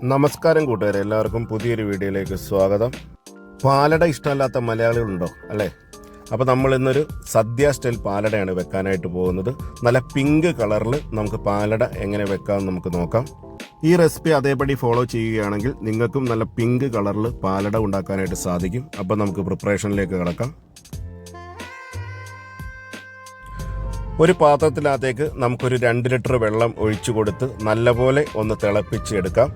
നമസ്കാരം കൂട്ടുകാരെ, എല്ലാവർക്കും പുതിയൊരു വീഡിയോയിലേക്ക് സ്വാഗതം. പാലട ഇഷ്ടമല്ലാത്ത മലയാളികളുണ്ടോ അല്ലേ? അപ്പോൾ നമ്മൾ ഇന്നൊരു സദ്യ സ്റ്റൈൽ പാലടയാണ് വെക്കാനായിട്ട് പോകുന്നത്. നല്ല പിങ്ക് കളറിൽ നമുക്ക് പാലട എങ്ങനെ വെക്കാമെന്ന് നമുക്ക് നോക്കാം. ഈ റെസിപ്പി അതേപടി ഫോളോ ചെയ്യുകയാണെങ്കിൽ നിങ്ങൾക്കും നല്ല പിങ്ക് കളറിൽ പാലട ഉണ്ടാക്കാനായിട്ട് സാധിക്കും. അപ്പോൾ നമുക്ക് പ്രിപ്പറേഷനിലേക്ക് കിടക്കാം. ഒരു പാത്രത്തിനകത്തേക്ക് നമുക്കൊരു 2 ലിറ്റർ വെള്ളം ഒഴിച്ചു കൊടുത്ത് നല്ലപോലെ ഒന്ന് തിളപ്പിച്ചെടുക്കാം.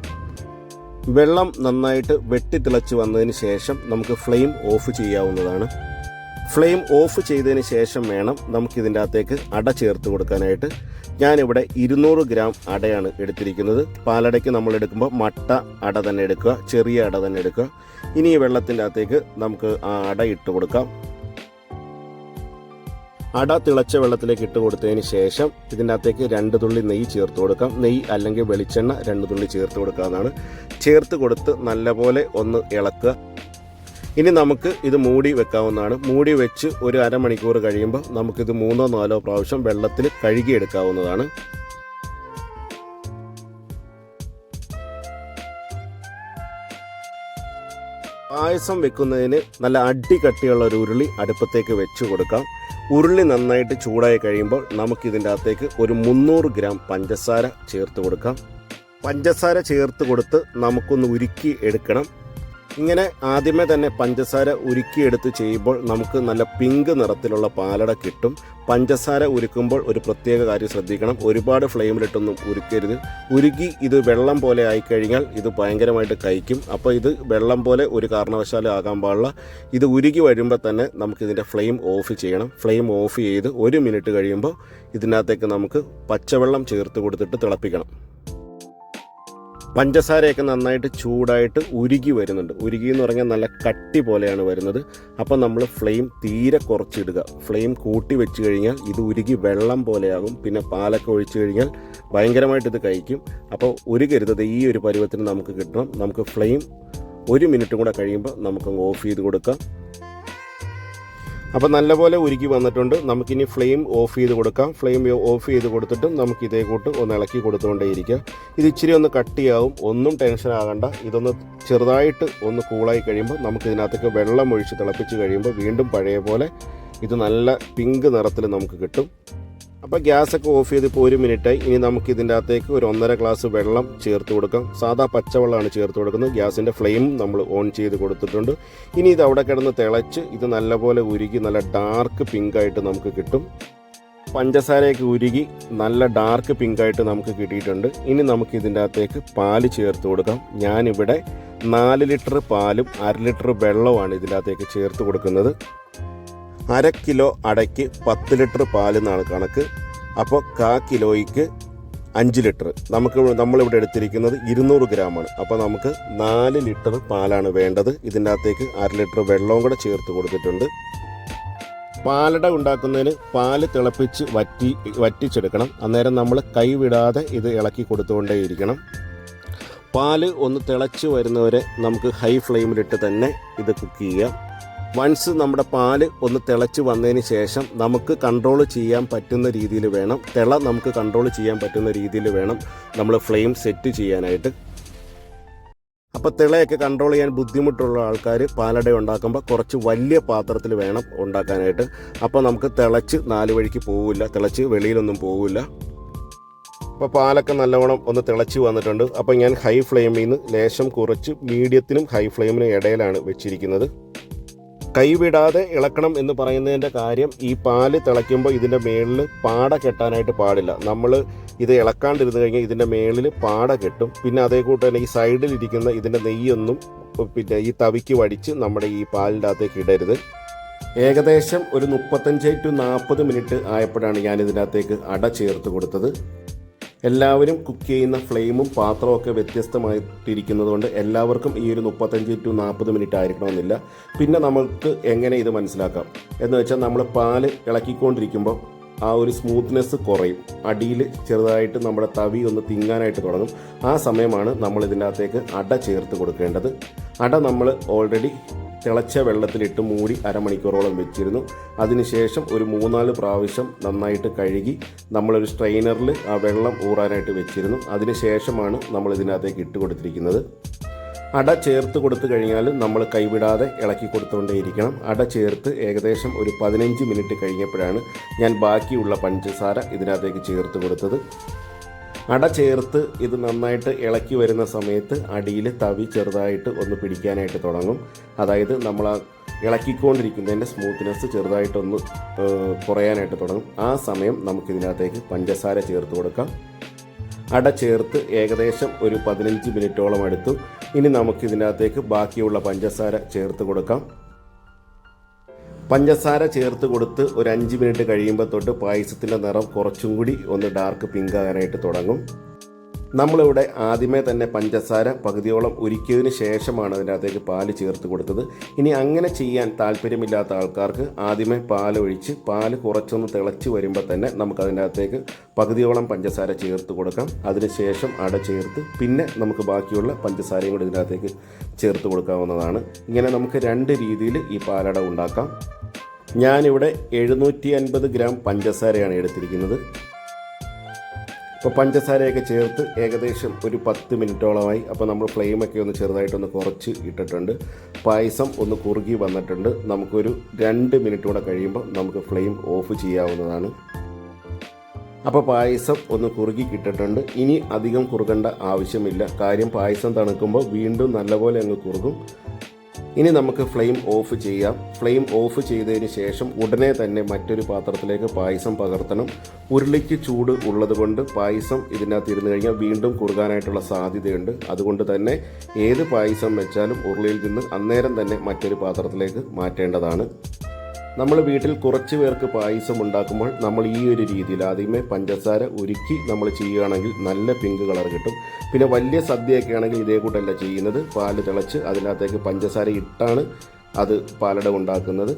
വെള്ളം നന്നായിട്ട് വെട്ടി തിളച്ച് വന്നതിന് ശേഷം നമുക്ക് ഫ്ലെയിം ഓഫ് ചെയ്യാവുന്നതാണ്. ഫ്ലെയിം ഓഫ് ചെയ്തതിന് ശേഷം വേണം നമുക്കിതിൻ്റെ അകത്തേക്ക് അട ചേർത്ത് കൊടുക്കാനായിട്ട്. ഞാനിവിടെ 200 ഗ്രാം അടയാണ് എടുത്തിരിക്കുന്നത്. പാലടയ്ക്ക് നമ്മൾ എടുക്കുമ്പോൾ മട്ട അട തന്നെ എടുക്കുക, ചെറിയ അട തന്നെ എടുക്കുക. ഇനി ഈ വെള്ളത്തിൻ്റെ അകത്തേക്ക് നമുക്ക് ആ അട ഇട്ട് കൊടുക്കാം. അട തിളച്ച വെള്ളത്തിലേക്ക് ഇട്ട് കൊടുത്തതിന് ശേഷം ഇതിൻ്റെ അകത്തേക്ക് 2 തുള്ളി നെയ്യ് ചേർത്ത് കൊടുക്കാം. നെയ്യ് അല്ലെങ്കിൽ വെളിച്ചെണ്ണ 2 തുള്ളി ചേർത്ത് കൊടുക്കാവുന്നതാണ്. ചേർത്ത് കൊടുത്ത് നല്ലപോലെ ഒന്ന് ഇളക്കുക. ഇനി നമുക്ക് ഇത് മൂടി വെക്കാവുന്നതാണ്. മൂടി വെച്ച് ഒരു അരമണിക്കൂർ കഴിയുമ്പോൾ നമുക്കിത് 3-4 പ്രാവശ്യം വെള്ളത്തിൽ കഴുകിയെടുക്കാവുന്നതാണ്. പായസം വെക്കുന്നതിന് നല്ല അടികട്ടിയുള്ള ഒരു ഉരുളി അടുപ്പത്തേക്ക് വെച്ച് കൊടുക്കാം. ഉരുളി നന്നായിട്ട് ചൂടായി കഴിയുമ്പോൾ നമുക്കിതിൻ്റെ അകത്തേക്ക് ഒരു 300 ഗ്രാം പഞ്ചസാര ചേർത്ത് കൊടുക്കാം. പഞ്ചസാര ചേർത്ത് കൊടുത്ത് നമുക്കൊന്ന് ഉരുക്കി എടുക്കണം. ഇങ്ങനെ ആദ്യമേ തന്നെ പഞ്ചസാര ഉരുക്കിയെടുത്ത് ചെയ്യുമ്പോൾ നമുക്ക് നല്ല പിങ്ക് നിറത്തിലുള്ള പാലട കിട്ടും. പഞ്ചസാര ഉരുക്കുമ്പോൾ ഒരു പ്രത്യേക കാര്യം ശ്രദ്ധിക്കണം, ഒരുപാട് ഫ്ലെയിമിലിട്ടൊന്നും ഉരുക്കരുത്. ഉരുക്കി ഇത് വെള്ളം പോലെ ആയിക്കഴിഞ്ഞാൽ ഇത് ഭയങ്കരമായിട്ട് കഴിക്കും. അപ്പോൾ ഇത് വെള്ളം പോലെ ഒരു കാരണവശാലും ആകാൻ പാടില്ല. ഇത് ഉരുകി വരുമ്പോൾ തന്നെ നമുക്കിതിൻ്റെ ഫ്ലെയിം ഓഫ് ചെയ്യണം. ഫ്ലെയിം ഓഫ് ചെയ്ത് 1 മിനിറ്റ് കഴിയുമ്പോൾ ഇതിനകത്തേക്ക് നമുക്ക് പച്ചവെള്ളം ചേർത്ത് കൊടുത്തിട്ട് തിളപ്പിക്കണം. പഞ്ചസാരയൊക്കെ നന്നായിട്ട് ചൂടായിട്ട് ഉരുകി വരുന്നുണ്ട്. ഉരുകി എന്ന് പറഞ്ഞാൽ നല്ല കട്ടി പോലെയാണ് വരുന്നത്. അപ്പോൾ നമ്മൾ ഫ്ലെയിം തീരെ കുറച്ചിടുക. ഫ്ലെയിം കൂട്ടി വെച്ച് കഴിഞ്ഞാൽ ഇത് ഉരുകി വെള്ളം പോലെയാകും. പിന്നെ പാലൊക്കെ ഒഴിച്ചു കഴിഞ്ഞാൽ ഭയങ്കരമായിട്ട് ഇത് കഴിക്കും. അപ്പോൾ ഉരുകരുത്. ഈ ഒരു പരുവത്തിന് നമുക്ക് കിട്ടണം. നമുക്ക് ഫ്ലെയിം 1 മിനിറ്റ് കൂടെ കഴിയുമ്പോൾ നമുക്കങ്ങ് ഓഫ് ചെയ്ത് കൊടുക്കാം. അപ്പോൾ നല്ലപോലെ ഉരുക്കി വന്നിട്ടുണ്ട്. നമുക്കിനി ഫ്ലെയിം ഓഫ് ചെയ്ത് കൊടുക്കാം. ഫ്ലെയിം ഓഫ് ചെയ്ത് കൊടുത്തിട്ട് നമുക്ക് ഇതേ കൂട്ട് ഒന്ന് ഇളക്കി കൊടുത്തുകൊണ്ടേയിരിക്കുക. ഇത് ഇച്ചിരി ഒന്ന് കട്ടിയാവും, ഒന്നും ടെൻഷൻ ആകണ്ട. ഇതൊന്ന് ചെറുതായിട്ട് ഒന്ന് കൂളായി കഴിയുമ്പോൾ നമുക്ക് ഇതിനകത്തേക്ക് വെള്ളം ഒഴിച്ച് തിളപ്പിച്ച് കഴിയുമ്പോൾ വീണ്ടും പഴയ പോലെ ഇത് നല്ല പിങ്ക് നിറത്തിൽ നമുക്ക് കിട്ടും. അപ്പോൾ ഗ്യാസൊക്കെ ഓഫ് ചെയ്ത് ഇപ്പോൾ 1 മിനിറ്റായി. ഇനി നമുക്ക് ഇതിൻ്റെ അകത്തേക്ക് ഒരു 1.5 ഗ്ലാസ് വെള്ളം ചേർത്ത് കൊടുക്കാം. സാധാ പച്ചവെള്ളമാണ് ചേർത്ത് കൊടുക്കുന്നത്. ഗ്യാസിൻ്റെ ഫ്ലെയിം നമ്മൾ ഓൺ ചെയ്ത് കൊടുത്തിട്ടുണ്ട്. ഇനി ഇത് അവിടെ കിടന്ന് തിളച്ച് ഇത് നല്ലപോലെ ഉരുകി നല്ല ഡാർക്ക് പിങ്കായിട്ട് നമുക്ക് കിട്ടും. പഞ്ചസാരയൊക്കെ ഉരുകി നല്ല ഡാർക്ക് പിങ്കായിട്ട് നമുക്ക് കിട്ടിയിട്ടുണ്ട്. ഇനി നമുക്ക് ഇതിൻ്റെ അകത്തേക്ക് പാല് ചേർത്ത് കൊടുക്കാം. ഞാനിവിടെ 4 ലിറ്റർ പാലും 1/2 ലിറ്റർ വെള്ളമാണ് ഇതിൻ്റെ അകത്തേക്ക് ചേർത്ത് കൊടുക്കുന്നത്. 1/2 കിലോ അടയ്ക്ക് 10 ലിറ്റർ പാലെന്നാണ് കണക്ക്. അപ്പോൾ 1/4 കിലോയ്ക്ക് 5 ലിറ്റർ. നമ്മളിവിടെ എടുത്തിരിക്കുന്നത് 200 ഗ്രാമാണ്. അപ്പോൾ നമുക്ക് 4 ലിറ്റർ പാലാണ് വേണ്ടത്. ഇതിൻ്റെ അകത്തേക്ക് 1/2 ലിറ്റർ വെള്ളവും കൂടെ ചേർത്ത് കൊടുത്തിട്ടുണ്ട്. പാലട ഉണ്ടാക്കുന്നതിന് പാല് തിളപ്പിച്ച് വറ്റിച്ചെടുക്കണം. അന്നേരം നമ്മൾ കൈവിടാതെ ഇത് ഇളക്കി കൊടുത്തുകൊണ്ടേയിരിക്കണം. പാല് ഒന്ന് തിളച്ച് വരുന്നവരെ നമുക്ക് ഹൈ ഫ്ലെയിമിലിട്ട് തന്നെ ഇത് കുക്ക് ചെയ്യാം. വൺസ് നമ്മുടെ പാല് ഒന്ന് തിളച്ച് വന്നതിന് ശേഷം നമുക്ക് കൺട്രോൾ ചെയ്യാൻ പറ്റുന്ന രീതിയിൽ വേണം, നമുക്ക് കൺട്രോൾ ചെയ്യാൻ പറ്റുന്ന രീതിയിൽ വേണം നമ്മൾ ഫ്ലെയിം സെറ്റ് ചെയ്യാനായിട്ട്. അപ്പോൾ തിളയൊക്കെ കൺട്രോൾ ചെയ്യാൻ ബുദ്ധിമുട്ടുള്ള ആൾക്കാർ പാലട ഉണ്ടാക്കുമ്പോൾ കുറച്ച് വലിയ പാത്രത്തിൽ വേണം ഉണ്ടാക്കാനായിട്ട്. അപ്പോൾ നമുക്ക് തിളച്ച് 4 വഴിക്ക് പോവില്ല, തിളച്ച് വെളിയിലൊന്നും പോവില്ല. അപ്പോൾ പാലൊക്കെ നല്ലവണ്ണം ഒന്ന് തിളച്ച് വന്നിട്ടുണ്ട്. അപ്പോൾ ഞാൻ ഹൈ ഫ്ലെയിമിൽ നിന്ന് ലേശം കുറച്ച് മീഡിയത്തിനും ഹൈ ഫ്ലെയിമിനും ഇടയിലാണ് വെച്ചിരിക്കുന്നത്. കൈവിടാതെ ഇളക്കണം എന്ന് പറയുന്നതിൻ്റെ കാര്യം, ഈ പാല് തിളയ്ക്കുമ്പോൾ ഇതിൻ്റെ മേളിൽ പാട കെട്ടാനായിട്ട് പാടില്ല. നമ്മൾ ഇത് ഇളക്കാണ്ടിരുന്ന് കഴിഞ്ഞാൽ ഇതിൻ്റെ മേളിൽ പാട കെട്ടും. പിന്നെ അതേ കൂട്ട് തന്നെ ഈ സൈഡിലിരിക്കുന്ന ഇതിൻ്റെ നെയ്യൊന്നും പിന്നെ ഈ തവിക്ക് വടിച്ച് നമ്മുടെ ഈ പാലിൻ്റെ അകത്തേക്ക് ഇടരുത്. ഏകദേശം ഒരു 35 to 40 മിനിറ്റ് ആയപ്പോഴാണ് ഞാൻ ഇതിനകത്തേക്ക് അട ചേർത്ത് കൊടുത്തത്. എല്ലാവരും കുക്ക് ചെയ്യുന്ന ഫ്ലെയിമും പാത്രവും ഒക്കെ വ്യത്യസ്തമായിട്ടിരിക്കുന്നത് കൊണ്ട് എല്ലാവർക്കും ഈ ഒരു 35 to 40 മിനിറ്റ് ആയിരിക്കണമെന്നില്ല. പിന്നെ നമുക്ക് എങ്ങനെ ഇത് മനസ്സിലാക്കാം എന്ന് വെച്ചാൽ, നമ്മൾ പാല് ഇളക്കിക്കൊണ്ടിരിക്കുമ്പോൾ ആ ഒരു സ്മൂത്ത്നെസ് കുറയും. അടിയിൽ ചെറുതായിട്ട് നമ്മുടെ തവി ഒന്ന് തിങ്ങാനായിട്ട് തുടങ്ങും. ആ സമയമാണ് നമ്മൾ ഇതിൻ്റെ അകത്തേക്ക് അട ചേർത്ത് കൊടുക്കേണ്ടത്. അട നമ്മൾ ഓൾറെഡി തിളച്ച വെള്ളത്തിലിട്ട് മൂടി അരമണിക്കൂറോളം വെച്ചിരുന്നു. അതിനുശേഷം ഒരു 3-4 പ്രാവശ്യം നന്നായിട്ട് കഴുകി നമ്മളൊരു സ്ട്രെയിനറിൽ ആ വെള്ളം ഊറാനായിട്ട് വെച്ചിരുന്നു. അതിനുശേഷമാണ് നമ്മൾ ഇതിനകത്തേക്ക് ഇട്ട് കൊടുത്തിരിക്കുന്നത്. അട ചേർത്ത് കൊടുത്തു കഴിഞ്ഞാൽ നമ്മൾ കൈവിടാതെ ഇളക്കി കൊടുത്തുകൊണ്ടേയിരിക്കണം. അട ചേർത്ത് ഏകദേശം ഒരു 15 മിനിറ്റ് കഴിഞ്ഞപ്പോഴാണ് ഞാൻ ബാക്കിയുള്ള പഞ്ചസാര ഇതിനകത്തേക്ക് ചേർത്ത് കൊടുത്തത്. അട ചേർത്ത് ഇത് നന്നായിട്ട് ഇളക്കി വരുന്ന സമയത്ത് അടിയിൽ തവി ചെറുതായിട്ട് ഒന്ന് പിടിക്കാനായിട്ട് തുടങ്ങും. അതായത് നമ്മൾ ആ ഇളക്കിക്കൊണ്ടിരിക്കുന്നതിൻ്റെ സ്മൂത്ത്നെസ് ചെറുതായിട്ടൊന്ന് കുറയാനായിട്ട് തുടങ്ങും. ആ സമയം നമുക്കിതിനകത്തേക്ക് പഞ്ചസാര ചേർത്ത് കൊടുക്കാം. അട ചേർത്ത് ഏകദേശം ഒരു 15 മിനിറ്റോളം എടുത്തു. ഇനി നമുക്കിതിനകത്തേക്ക് ബാക്കിയുള്ള പഞ്ചസാര ചേർത്ത് കൊടുക്കാം. പഞ്ചസാര ചേർത്ത് കൊടുത്ത് ഒരു 5 മിനിറ്റ് കഴിയുമ്പോൾ തൊട്ട് പായസത്തിൻ്റെ നിറം കുറച്ചും കൂടി ഒന്ന് ഡാർക്ക് പിങ്ക് ആകാനായിട്ട് തുടങ്ങും. നമ്മളിവിടെ ആദ്യമേ തന്നെ പഞ്ചസാര പകുതിയോളം ഉരുക്കിയതിന് ശേഷമാണ് അതിനകത്തേക്ക് പാല് ചേർത്ത് കൊടുത്തത്. ഇനി അങ്ങനെ ചെയ്യാൻ താല്പര്യമില്ലാത്ത ആൾക്കാർക്ക് ആദ്യമേ പാലൊഴിച്ച് പാല് കുറച്ചൊന്ന് തിളച്ച് വരുമ്പോൾ തന്നെ നമുക്കതിനകത്തേക്ക് പകുതിയോളം പഞ്ചസാര ചേർത്ത് കൊടുക്കാം. അതിനുശേഷം അട ചേർത്ത് പിന്നെ നമുക്ക് ബാക്കിയുള്ള പഞ്ചസാരയും കൂടി ഇതിനകത്തേക്ക് ചേർത്ത് കൊടുക്കാവുന്നതാണ്. ഇങ്ങനെ നമുക്ക് 2 രീതിയിൽ ഈ പാലട ഉണ്ടാക്കാം. ഞാനിവിടെ 750 ഗ്രാം പഞ്ചസാരയാണ് എടുത്തിരിക്കുന്നത്. അപ്പോൾ പഞ്ചസാരയൊക്കെ ചേർത്ത് ഏകദേശം ഒരു 10 മിനിറ്റോളമായി. അപ്പോൾ നമ്മൾ ഫ്ലെയിമൊക്കെ ഒന്ന് ചെറുതായിട്ടൊന്ന് കുറച്ച് ഇട്ടിട്ടുണ്ട്. പായസം ഒന്ന് കുറുകി വന്നിട്ടുണ്ട്. നമുക്കൊരു 2 മിനിറ്റ് കൂടെ കഴിയുമ്പോൾ നമുക്ക് ഫ്ലെയിം ഓഫ് ചെയ്യാവുന്നതാണ്. അപ്പോൾ പായസം ഒന്ന് കുറുകി കിട്ടിയിട്ടുണ്ട്. ഇനി അധികം കുറുകേണ്ട ആവശ്യമില്ല. കാര്യം പായസം തണുക്കുമ്പോൾ വീണ്ടും നല്ലപോലെ അങ്ങ് കുറുകും. ഇനി നമുക്ക് ഫ്ലെയിം ഓഫ് ചെയ്യാം. ഫ്ലെയിം ഓഫ് ചെയ്തതിന് ശേഷം ഉടനെ തന്നെ മറ്റൊരു പാത്രത്തിലേക്ക് പായസം പകർത്തണം. ഉരുളിക്ക് ചൂട് ഉള്ളതുകൊണ്ട് പായസം ഇതിനകത്ത് ഇരുന്ന് കഴിഞ്ഞാൽ വീണ്ടും കുറുകാനായിട്ടുള്ള സാധ്യതയുണ്ട്. അതുകൊണ്ട് തന്നെ ഏത് പായസം വെച്ചാലും ഉരുളിയിൽ നിന്ന് അന്നേരം തന്നെ മറ്റൊരു പാത്രത്തിലേക്ക് മാറ്റേണ്ടതാണ്. നമ്മൾ വീട്ടിൽ കുറച്ച് പേർക്ക് പായസം ഉണ്ടാക്കുമ്പോൾ നമ്മൾ ഈ ഒരു രീതിയിൽ ആദ്യമേ പഞ്ചസാര ഉരുക്കി നമ്മൾ ചെയ്യുകയാണെങ്കിൽ നല്ല പിങ്ക് കളർ കിട്ടും. പിന്നെ വലിയ സദ്യയൊക്കെ ആണെങ്കിൽ ഇതേ കൂട്ടല്ല ചെയ്യുന്നത്. പാല് തിളച്ച് അതിനകത്തേക്ക് പഞ്ചസാര ഇട്ടാണ് അത് പാലട ഉണ്ടാക്കുന്നത്.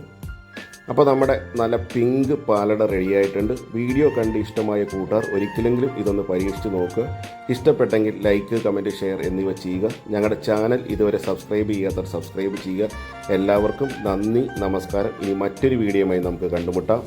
അപ്പോൾ നമ്മുടെ നല്ല പിങ്ക് പാലട റെഡിയായിട്ടുണ്ട്. വീഡിയോ കണ്ട് ഇഷ്ടമായ കൂട്ടുകാർ ഒരിക്കലെങ്കിലും ഇതൊന്ന് പരീക്ഷിച്ച് നോക്കുക. ഇഷ്ടപ്പെട്ടെങ്കിൽ ലൈക്ക്, കമൻറ്റ്, ഷെയർ എന്നിവ ചെയ്യുക. ഞങ്ങളുടെ ചാനൽ ഇതുവരെ സബ്സ്ക്രൈബ് ചെയ്യാത്തവർ സബ്സ്ക്രൈബ് ചെയ്യുക. എല്ലാവർക്കും നന്ദി, നമസ്കാരം. ഇനി മറ്റൊരു വീഡിയോയുമായി നമുക്ക് കണ്ടുമുട്ടാം.